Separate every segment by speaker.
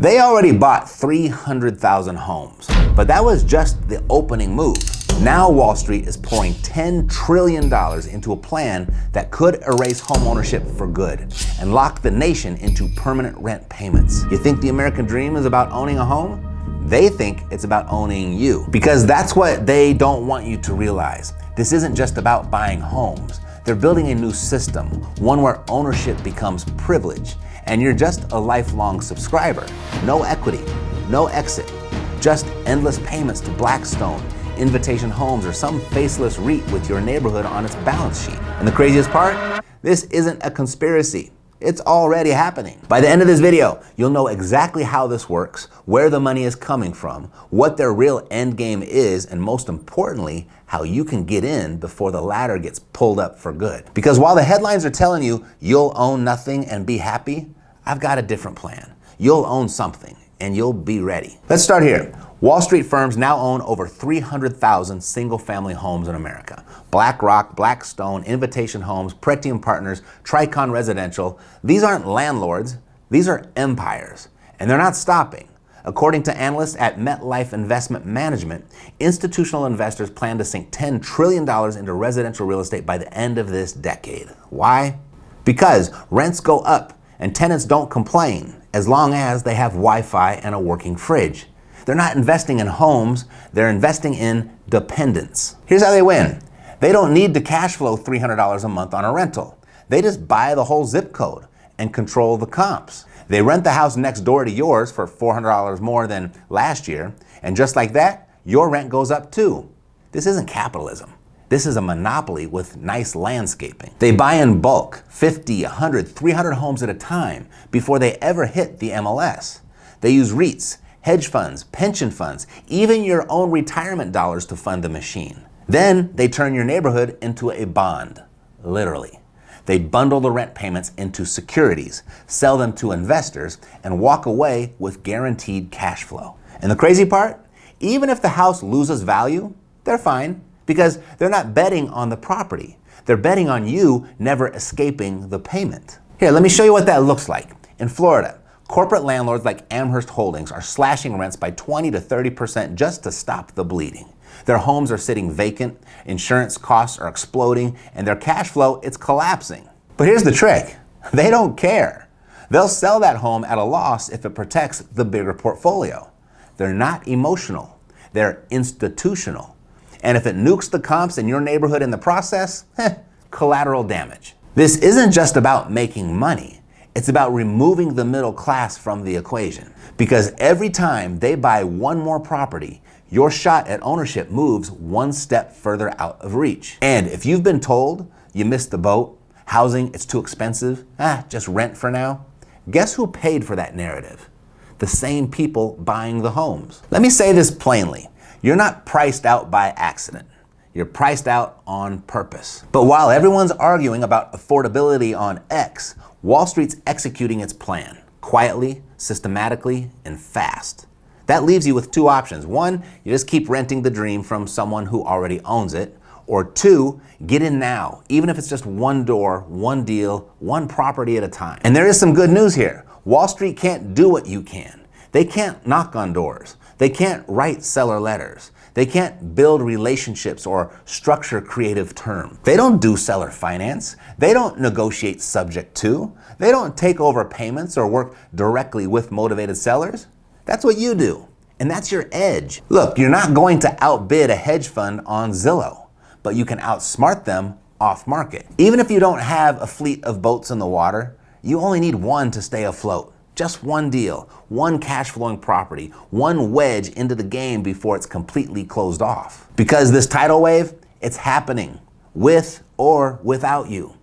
Speaker 1: They already bought 300,000 homes, but that was just the opening move. Now Wall Street is pouring $10 trillion into a plan that could erase homeownership for good and lock the nation into permanent rent payments. You think the American dream is about owning a home? They think it's about owning you, because that's what they don't want you to realize. This isn't just about buying homes. They're building a new system, one where ownership becomes privilege, and you're just a lifelong subscriber. No equity, no exit, just endless payments to Blackstone, Invitation Homes, or some faceless REIT with your neighborhood on its balance sheet. And the craziest part? This isn't a conspiracy. It's already happening. By the end of this video, you'll know exactly how this works, where the money is coming from, what their real end game is, and most importantly, how you can get in before the ladder gets pulled up for good. Because while the headlines are telling you you'll own nothing and be happy, I've got a different plan. You'll own something and you'll be ready. Let's start here. Wall Street firms now own over 300,000 single-family homes in America. BlackRock, Blackstone, Invitation Homes, Pretium Partners, Tricon Residential. These aren't landlords, these are empires, and they're not stopping. According to analysts at MetLife Investment Management, institutional investors plan to sink $10 trillion into residential real estate by the end of this decade. Why? Because rents go up and tenants don't complain as long as they have Wi-Fi and a working fridge. They're not investing in homes, they're investing in dependence. Here's how they win. They don't need to cash flow $300 a month on a rental. They just buy the whole zip code and control the comps. They rent the house next door to yours for $400 more than last year, and just like that, your rent goes up too. This isn't capitalism. This is a monopoly with nice landscaping. They buy in bulk, 50, 100, 300 homes at a time before they ever hit the MLS. They use REITs, hedge funds, pension funds, even your own retirement dollars to fund the machine. Then they turn your neighborhood into a bond, literally. They bundle the rent payments into securities, sell them to investors, and walk away with guaranteed cash flow. And the crazy part? Even if the house loses value, they're fine, because they're not betting on the property. They're betting on you never escaping the payment. Here, let me show you what that looks like. In Florida, corporate landlords like Amherst Holdings are slashing rents by 20 to 30% just to stop the bleeding. Their homes are sitting vacant, insurance costs are exploding, and their cash flow, it's collapsing. But here's the trick. They don't care. They'll sell that home at a loss if it protects the bigger portfolio. They're not emotional. They're institutional. And if it nukes the comps in your neighborhood in the process, collateral damage. This isn't just about making money. It's about removing the middle class from the equation. Because every time they buy one more property, your shot at ownership moves one step further out of reach. And if you've been told you missed the boat, housing, it's too expensive, just rent for now, guess who paid for that narrative? The same people buying the homes. Let me say this plainly. You're not priced out by accident. You're priced out on purpose. But while everyone's arguing about affordability on X, Wall Street's executing its plan, quietly, systematically, and fast. That leaves you with two options. One, you just keep renting the dream from someone who already owns it. Or two, get in now, even if it's just one door, one deal, one property at a time. And there is some good news here. Wall Street can't do what you can. They can't knock on doors. They can't write seller letters. They can't build relationships or structure creative terms. They don't do seller finance. They don't negotiate subject to. They don't take over payments or work directly with motivated sellers. That's what you do. And that's your edge. Look, you're not going to outbid a hedge fund on Zillow, but you can outsmart them off market. Even if you don't have a fleet of boats in the water, you only need one to stay afloat. Just one deal, one cash flowing property, one wedge into the game before it's completely closed off. Because this tidal wave, it's happening with or without you.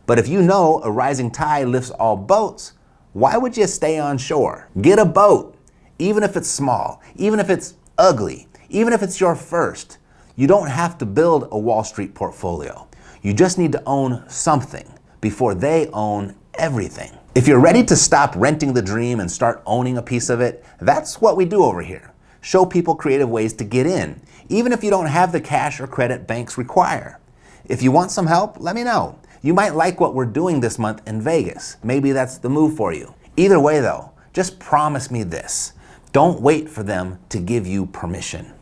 Speaker 1: But if you know a rising tide lifts all boats, why would you stay on shore? Get a boat, even if it's small, even if it's ugly, even if it's your first. You don't have to build a Wall Street portfolio. You just need to own something before they own everything. If you're ready to stop renting the dream and start owning a piece of it, that's what we do over here. Show people creative ways to get in, even if you don't have the cash or credit banks require. If you want some help, let me know. You might like what we're doing this month in Vegas. Maybe that's the move for you. Either way though, Just promise me this. Don't wait for them to give you permission.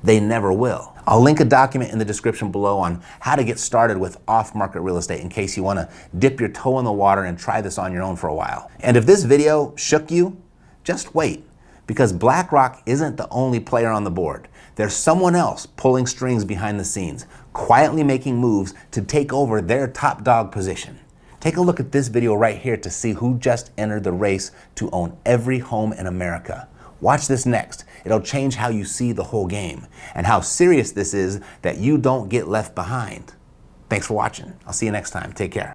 Speaker 1: They never will. I'll link a document in the description below on how to get started with off-market real estate in case you want to dip your toe in the water and try this on your own for a while. And if this video shook you, just wait, because BlackRock isn't the only player on the board. There's someone else pulling strings behind the scenes, quietly making moves to take over their top dog position. Take a look at this video right here to see who just entered the race to own every home in America. Watch this next. It'll change how you see the whole game and how serious this is that you don't get left behind. Thanks for watching. I'll see you next time. Take care.